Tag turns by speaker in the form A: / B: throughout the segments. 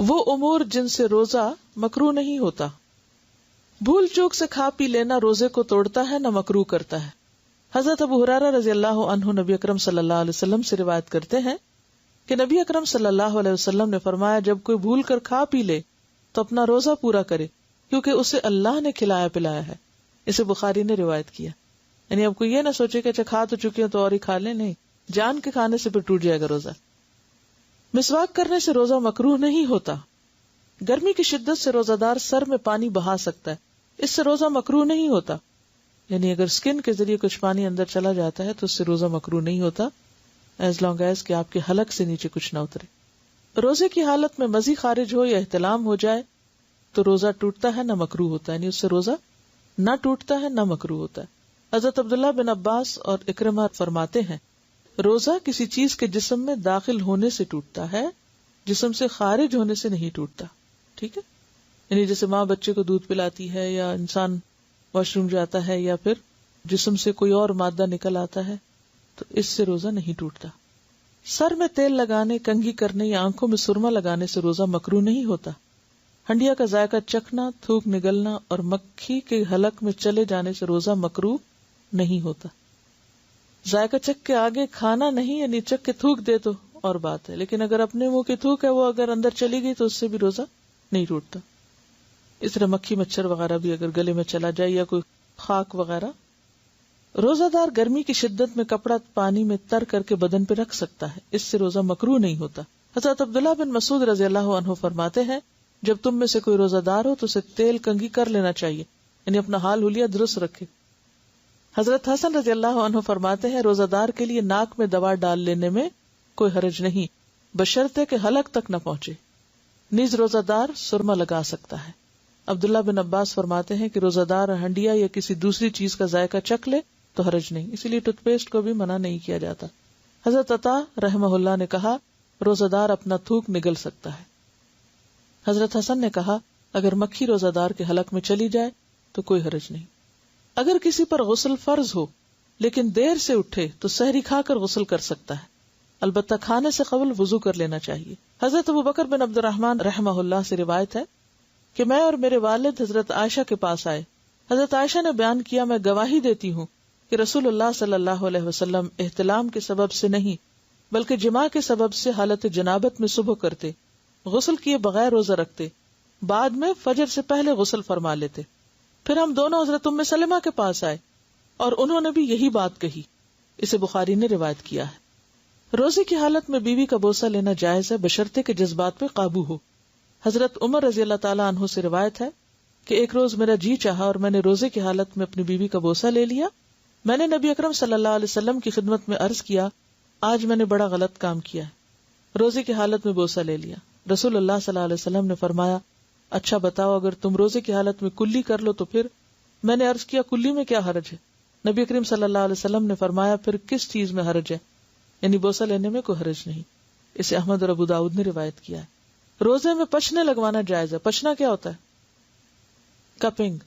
A: وہ امور جن سے روزہ مکروہ نہیں ہوتا. بھول چوک سے کھا پی لینا روزے کو توڑتا ہے نہ مکروہ کرتا ہے. حضرت ابو ہریرہ رضی اللہ عنہ نبی اکرم صلی اللہ علیہ وسلم سے روایت کرتے ہیں کہ نبی اکرم صلی اللہ علیہ وسلم نے فرمایا جب کوئی بھول کر کھا پی لے تو اپنا روزہ پورا کرے کیونکہ اسے اللہ نے کھلایا پلایا ہے. اسے بخاری نے روایت کیا. یعنی اب کوئی یہ نہ سوچے کہ اچھا کھا تو چکے ہیں تو اور ہی کھا لیں، نہیں، جان کے کھانے سے پھر ٹوٹ جائے گا روزہ. مسواک کرنے سے روزہ مکروہ نہیں ہوتا. گرمی کی شدت سے روزہ دار سر میں پانی بہا سکتا ہے، اس سے روزہ مکروہ نہیں ہوتا. یعنی اگر سکن کے ذریعے کچھ پانی اندر چلا جاتا ہے تو اس سے روزہ مکروہ نہیں ہوتا، ایز لانگ ایز کہ آپ کے حلق سے نیچے کچھ نہ اترے. روزے کی حالت میں مزی خارج ہو یا احتلام ہو جائے تو روزہ ٹوٹتا ہے نہ مکروہ ہوتا ہے. یعنی اس سے روزہ نہ ٹوٹتا ہے نہ مکروہ ہوتا ہے. حضرت عبداللہ بن عباس اور اکرمہ فرماتے ہیں روزہ کسی چیز کے جسم میں داخل ہونے سے ٹوٹتا ہے، جسم سے خارج ہونے سے نہیں ٹوٹتا. ٹھیک ہے، یعنی جیسے ماں بچے کو دودھ پلاتی ہے یا انسان واش روم جاتا ہے یا پھر جسم سے کوئی اور مادہ نکل آتا ہے تو اس سے روزہ نہیں ٹوٹتا. سر میں تیل لگانے، کنگھی کرنے یا آنکھوں میں سرما لگانے سے روزہ مکروہ نہیں ہوتا. ہنڈیا کا ذائقہ چکھنا، تھوک نگلنا اور مکھی کے حلق میں چلے جانے سے روزہ مکروہ نہیں ہوتا. ذائقہ چکھ کے آگے کھانا نہیں، یعنی چکھ کے تھوک دے تو اور بات ہے، لیکن اگر اپنے منہ کی تھوک ہے وہ اگر اندر چلی گئی تو اس سے بھی روزہ نہیں ٹوٹتا. اس طرح مکھی مچھر وغیرہ بھی اگر گلے میں چلا جائے یا کوئی خاک وغیرہ. روزہ دار گرمی کی شدت میں کپڑا پانی میں تر کر کے بدن پہ رکھ سکتا ہے، اس سے روزہ مکروہ نہیں ہوتا. حضرت عبداللہ بن مسعود رضی اللہ عنہ فرماتے ہیں جب تم میں سے کوئی روزہ دار ہو تو اسے تیل کنگھی کر لینا چاہیے، یعنی اپنا حال حلیہ درست رکھے. حضرت حسن رضی اللہ عنہ فرماتے ہیں روزہ دار کے لیے ناک میں دوا ڈال لینے میں کوئی حرج نہیں بشرطے کہ حلق تک نہ پہنچے. نیز روزہ دار سرما لگا سکتا ہے. عبداللہ بن عباس فرماتے ہیں کہ روزہ دار ہنڈیا یا کسی دوسری چیز کا ذائقہ چکھ لے تو حرج نہیں، اسی لیے ٹوتھ پیسٹ کو بھی منع نہیں کیا جاتا. حضرت عطا رحمہ اللہ نے کہا روزہ دار اپنا تھوک نگل سکتا ہے. حضرت حسن نے کہا اگر مکھی روزہ دار کے حلق میں چلی جائے تو کوئی حرج نہیں. اگر کسی پر غسل فرض ہو لیکن دیر سے اٹھے تو سحری کھا کر غسل کر سکتا ہے، البتہ کھانے سے قبل وضو کر لینا چاہیے. حضرت ابو بکر بن عبد الرحمن رحمہ اللہ سے روایت ہے کہ میں اور میرے والد حضرت عائشہ کے پاس آئے. حضرت عائشہ نے بیان کیا میں گواہی دیتی ہوں کہ رسول اللہ صلی اللہ علیہ وسلم احتلام کے سبب سے نہیں بلکہ جماع کے سبب سے حالت جنابت میں صبح کرتے، غسل کیے بغیر روزہ رکھتے، بعد میں فجر سے پہلے غسل فرما لیتے. پھر ہم دونوں حضرت ام سلمہ کے پاس آئے اور انہوں نے بھی یہی بات کہی. اسے بخاری نے روایت کیا ہے. روزے کی حالت میں بیوی کا بوسہ لینا جائز ہے بشرطے کہ جذبات پہ قابو ہو. حضرت عمر رضی اللہ تعالیٰ عنہ سے روایت ہے کہ ایک روز میرا جی چاہا اور میں نے روزے کی حالت میں اپنی بیوی کا بوسہ لے لیا. میں نے نبی اکرم صلی اللہ علیہ وسلم کی خدمت میں عرض کیا آج میں نے بڑا غلط کام کیا ہے، روزے کی حالت میں بوسہ لے لیا. رسول اللہ صلی اللہ علیہ وسلم نے فرمایا اچھا بتاؤ اگر تم روزے کی حالت میں کلی کر لو تو پھر؟ میں نے عرض کیا کلی میں کیا حرج ہے؟ نبی کریم صلی اللہ علیہ وسلم نے فرمایا پھر کس چیز میں حرج ہے؟ یعنی بوسہ لینے میں کوئی حرج نہیں. اسے احمد اور ابو داؤد نے روایت کیا ہے. روزے میں پچنے لگوانا جائز ہے. پچنا کیا ہوتا ہے؟ کپنگ،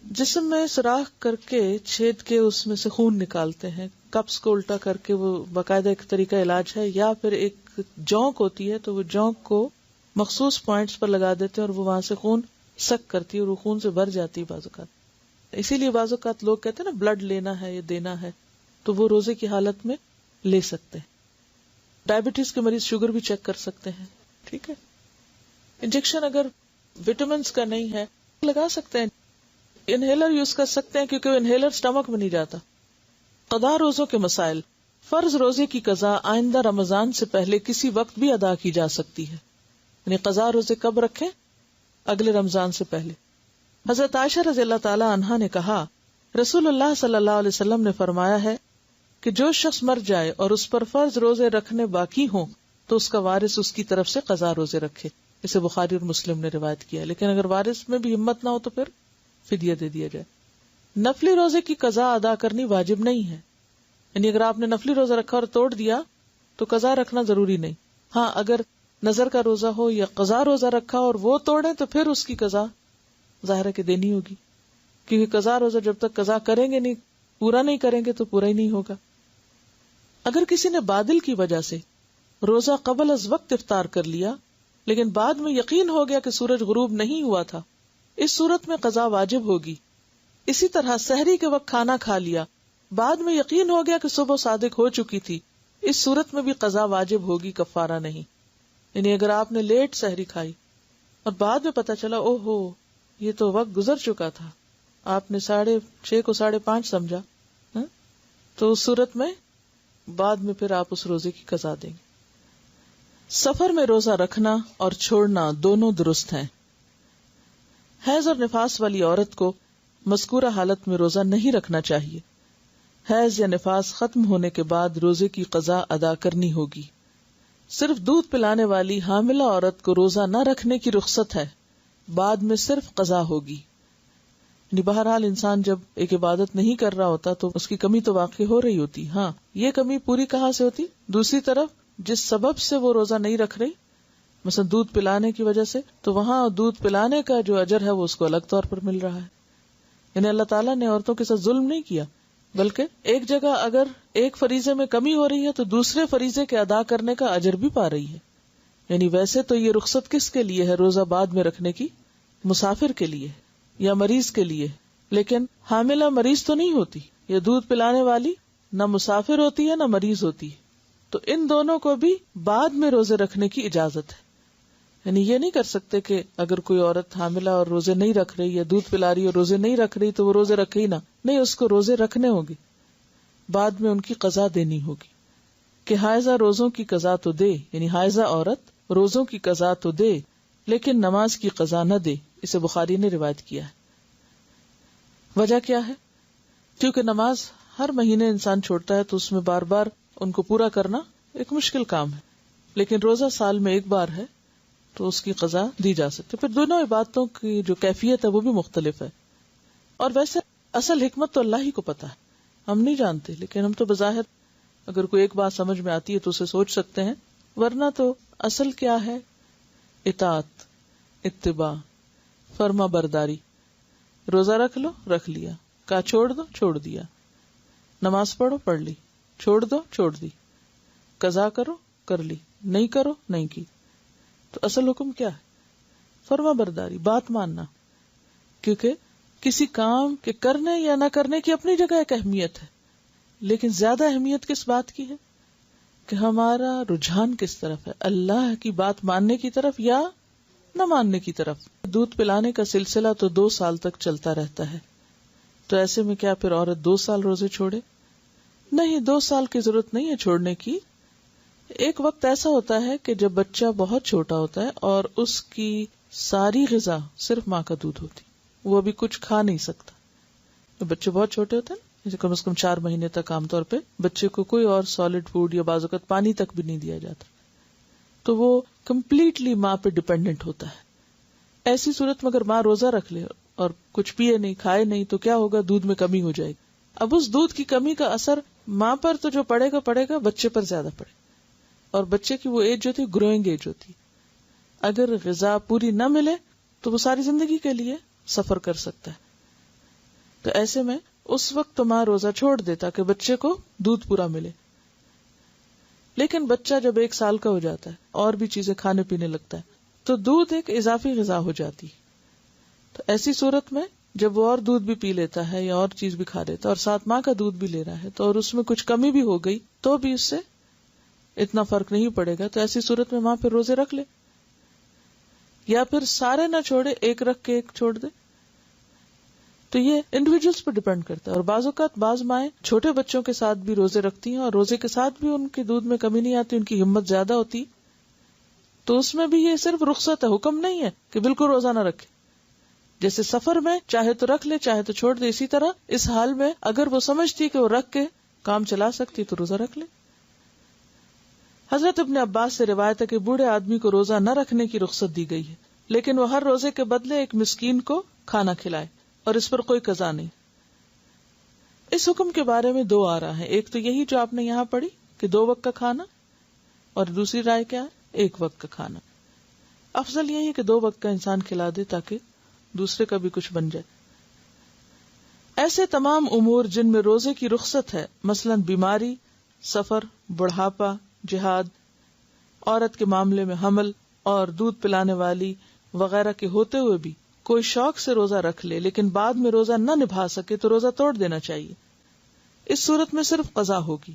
A: جسم میں سوراخ کر کے چھید کے اس میں سے خون نکالتے ہیں. کپس کو الٹا کر کے وہ باقاعدہ ایک طریقہ علاج ہے. یا پھر ایک جونک ہوتی ہے تو وہ جونک کو مخصوص پوائنٹس پر لگا دیتے ہیں اور وہ وہاں سے خون سک کرتی ہے اور وہ خون سے بھر جاتی ہے بعض اوقات. اسی لیے بعض اوقات لوگ کہتے ہیں نا بلڈ لینا ہے یا دینا ہے تو وہ روزے کی حالت میں لے سکتے ہیں. ڈائبٹیز کے مریض شوگر بھی چیک کر سکتے ہیں. ٹھیک ہے. انجیکشن اگر وٹامنس کا نہیں ہے لگا سکتے ہیں. انہیلر یوز کر سکتے ہیں کیونکہ وہ انہیلر سٹمک میں نہیں جاتا. قضا روزوں کے مسائل. فرض روزے کی قضا آئندہ رمضان سے پہلے کسی وقت بھی ادا کی جا سکتی ہے. یعنی قضا روزے کب رکھیں؟ اگلے رمضان سے پہلے. حضرت عائشہ رضی اللہ تعالی عنہا نے کہا رسول اللہ صلی اللہ علیہ وسلم نے فرمایا ہے کہ جو شخص مر جائے اور اس پر فرض روزے رکھنے باقی ہوں تو اس کا وارث اس کی طرف سے قضا روزے رکھے. اسے بخاری اور مسلم نے روایت کیا. لیکن اگر وارث میں بھی ہمت نہ ہو تو پھر فدیہ دے دیا جائے. نفلی روزے کی قضا ادا کرنی واجب نہیں ہے. یعنی اگر آپ نے نفلی روزہ رکھا اور توڑ دیا تو قضا رکھنا ضروری نہیں. ہاں اگر نظر کا روزہ ہو یا قضا روزہ رکھا اور وہ توڑے تو پھر اس کی قضا ظاہر ہے کہ دینی ہوگی، کیونکہ قضا روزہ جب تک قضا کریں گے نہیں، پورا نہیں کریں گے تو پورا ہی نہیں ہوگا. اگر کسی نے بادل کی وجہ سے روزہ قبل از وقت افطار کر لیا لیکن بعد میں یقین ہو گیا کہ سورج غروب نہیں ہوا تھا، اس صورت میں قضا واجب ہوگی۔ اسی طرح سحری کے وقت کھانا کھا لیا، بعد میں یقین ہو گیا کہ صبح صادق ہو چکی تھی، اس صورت میں بھی قضا واجب ہوگی، کفارہ نہیں۔ یعنی اگر آپ نے لیٹ سحری کھائی اور بعد میں پتا چلا او ہو یہ تو وقت گزر چکا تھا، آپ نے 6:30 کو 5:30 سمجھا، تو اس صورت میں بعد میں پھر آپ اس روزے کی قضا دیں گے۔ سفر میں روزہ رکھنا اور چھوڑنا دونوں درست ہیں۔ حیض اور نفاس والی عورت کو مذکورہ حالت میں روزہ نہیں رکھنا چاہیے۔ حیض یا نفاس ختم ہونے کے بعد روزے کی قضا ادا کرنی ہوگی۔ صرف دودھ پلانے والی حاملہ عورت کو روزہ نہ رکھنے کی رخصت ہے، بعد میں صرف قضا ہوگی۔ یعنی بہرحال انسان جب ایک عبادت نہیں کر رہا ہوتا تو اس کی کمی تو واقع ہو رہی ہوتی، ہاں یہ کمی پوری کہاں سے ہوتی؟ دوسری طرف جس سبب سے وہ روزہ نہیں رکھ رہی، مثلا دودھ پلانے کی وجہ سے، تو وہاں دودھ پلانے کا جو اجر ہے وہ اس کو الگ طور پر مل رہا ہے۔ یعنی اللہ تعالیٰ نے عورتوں کے ساتھ ظلم نہیں کیا، بلکہ ایک جگہ اگر ایک فریضے میں کمی ہو رہی ہے تو دوسرے فریضے کے ادا کرنے کا اجر بھی پا رہی ہے۔ یعنی ویسے تو یہ رخصت کس کے لیے ہے روزہ بعد میں رکھنے کی؟ مسافر کے لیے یا مریض کے لیے، لیکن حاملہ مریض تو نہیں ہوتی، یا دودھ پلانے والی نہ مسافر ہوتی ہے نہ مریض ہوتی ہے، تو ان دونوں کو بھی بعد میں روزے رکھنے کی اجازت ہے۔ یعنی یہ نہیں کر سکتے کہ اگر کوئی عورت حاملہ اور روزے نہیں رکھ رہی یا دودھ پلا رہی اور روزے نہیں رکھ رہی تو وہ روزے رکھے ہی نہ، نہیں، اس کو روزے رکھنے ہوں گے، بعد میں ان کی قضا دینی ہوگی کہ حائضہ روزوں کی قضا تو دے، یعنی حائضہ عورت روزوں کی قضا تو دے لیکن نماز کی قضا نہ دے۔ اسے بخاری نے روایت کیا ہے۔ وجہ کیا ہے؟ کیونکہ نماز ہر مہینے انسان چھوڑتا ہے تو اس میں بار بار ان کو پورا کرنا ایک مشکل کام ہے، لیکن روزہ سال میں ایک بار ہے تو اس کی قضا دی جا سکتی۔ پھر دونوں عبادتوں کی جو کیفیت ہے وہ بھی مختلف ہے، اور ویسے اصل حکمت تو اللہ ہی کو پتا ہے، ہم نہیں جانتے، لیکن ہم تو بظاہر اگر کوئی ایک بات سمجھ میں آتی ہے تو اسے سوچ سکتے ہیں، ورنہ تو اصل کیا ہے؟ اطاعت، اتباع، فرما برداری۔ روزہ رکھ لو، رکھ لیا، کہا چھوڑ دو، چھوڑ دیا، نماز پڑھو، پڑھ لی، چھوڑ دو، چھوڑ دی، قضا کرو، کر لی، نہیں کرو، نہیں کی۔ تو اصل حکم کیا ہے؟ فرما برداری، بات ماننا، کیونکہ کسی کام کے کرنے یا نہ کرنے کی اپنی جگہ ایک اہمیت ہے، لیکن زیادہ اہمیت کس بات کی ہے کہ ہمارا رجحان کس طرف ہے، اللہ کی بات ماننے کی طرف یا نہ ماننے کی طرف۔ دودھ پلانے کا سلسلہ تو 2 سال تک چلتا رہتا ہے، تو ایسے میں کیا پھر عورت 2 سال روزے چھوڑے؟ نہیں، 2 سال کی ضرورت نہیں ہے چھوڑنے کی۔ ایک وقت ایسا ہوتا ہے کہ جب بچہ بہت چھوٹا ہوتا ہے اور اس کی ساری غذا صرف ماں کا دودھ ہوتی، وہ ابھی کچھ کھا نہیں سکتا۔ بچے بہت چھوٹے ہوتے ہیں، جیسے کم از کم 4 مہینے تک عام طور پہ بچے کو کوئی اور سالڈ فوڈ یا بعض اوقات پانی تک بھی نہیں دیا جاتا، تو وہ کمپلیٹلی ماں پہ ڈیپینڈنٹ ہوتا ہے۔ ایسی صورت میں اگر ماں روزہ رکھ لے اور کچھ پیے نہیں، کھائے نہیں، تو کیا ہوگا؟ دودھ میں کمی ہو جائے گی۔ اب اس دودھ کی کمی کا اثر ماں پر تو جو پڑے گا بچے پر زیادہ پڑے، اور بچے کی وہ ایج جو تھی گروئنگ ایج ہوتی، اگر غذا پوری نہ ملے تو وہ ساری زندگی کے لیے سفر کر سکتا ہے۔ تو ایسے میں اس وقت تو ماں روزہ چھوڑ دے تاکہ بچے کو دودھ پورا ملے، لیکن بچہ جب 1 سال کا ہو جاتا ہے اور بھی چیزیں کھانے پینے لگتا ہے تو دودھ ایک اضافی غذا ہو جاتی، تو ایسی صورت میں جب وہ اور دودھ بھی پی لیتا ہے یا اور چیز بھی کھا لیتا ہے اور ساتھ ماں کا دودھ بھی لے رہا ہے تو اور اس میں کچھ کمی بھی ہو گئی تو بھی اس سے اتنا فرق نہیں پڑے گا، تو ایسی صورت میں ماں پھر روزے رکھ لے، یا پھر سارے نہ چھوڑے، ایک رکھ کے ایک چھوڑ دے۔ تو یہ انڈیویجولز پر ڈیپینڈ کرتا ہے، اور بعض اوقات بعض مائیں چھوٹے بچوں کے ساتھ بھی روزے رکھتی ہیں اور روزے کے ساتھ بھی ان کے دودھ میں کمی نہیں آتی، ان کی ہمت زیادہ ہوتی، تو اس میں بھی یہ صرف رخصت ہے، حکم نہیں ہے کہ بالکل روزہ نہ رکھے۔ جیسے سفر میں چاہے تو رکھ لے چاہے تو چھوڑ دے، اسی طرح اس حال میں اگر وہ سمجھتی کہ وہ رکھ کے کام چلا سکتی تو روزہ رکھ لے۔ حضرت ابن عباس سے روایت ہے کہ بوڑھے آدمی کو روزہ نہ رکھنے کی رخصت دی گئی ہے، لیکن وہ ہر روزے کے بدلے ایک مسکین کو کھانا کھلائے اور اس پر کوئی قضا نہیں۔ اس حکم کے بارے میں 2 آراء ہیں، ایک تو یہی جو آپ نے یہاں پڑھی کہ 2 وقت کا کھانا، اور دوسری رائے کیا ہے؟ 1 وقت کا کھانا۔ افضل یہی ہے کہ 2 وقت کا انسان کھلا دے تاکہ دوسرے کا بھی کچھ بن جائے۔ ایسے تمام امور جن میں روزے کی رخصت ہے، مثلا بیماری، سفر، بڑھاپا، جہاد، عورت کے معاملے میں حمل، اور دودھ پلانے والی وغیرہ کے ہوتے ہوئے بھی کوئی شوق سے روزہ رکھ لے لیکن بعد میں روزہ نہ نبھا سکے تو روزہ توڑ دینا چاہیے. اس صورت میں صرف قضا ہوگی.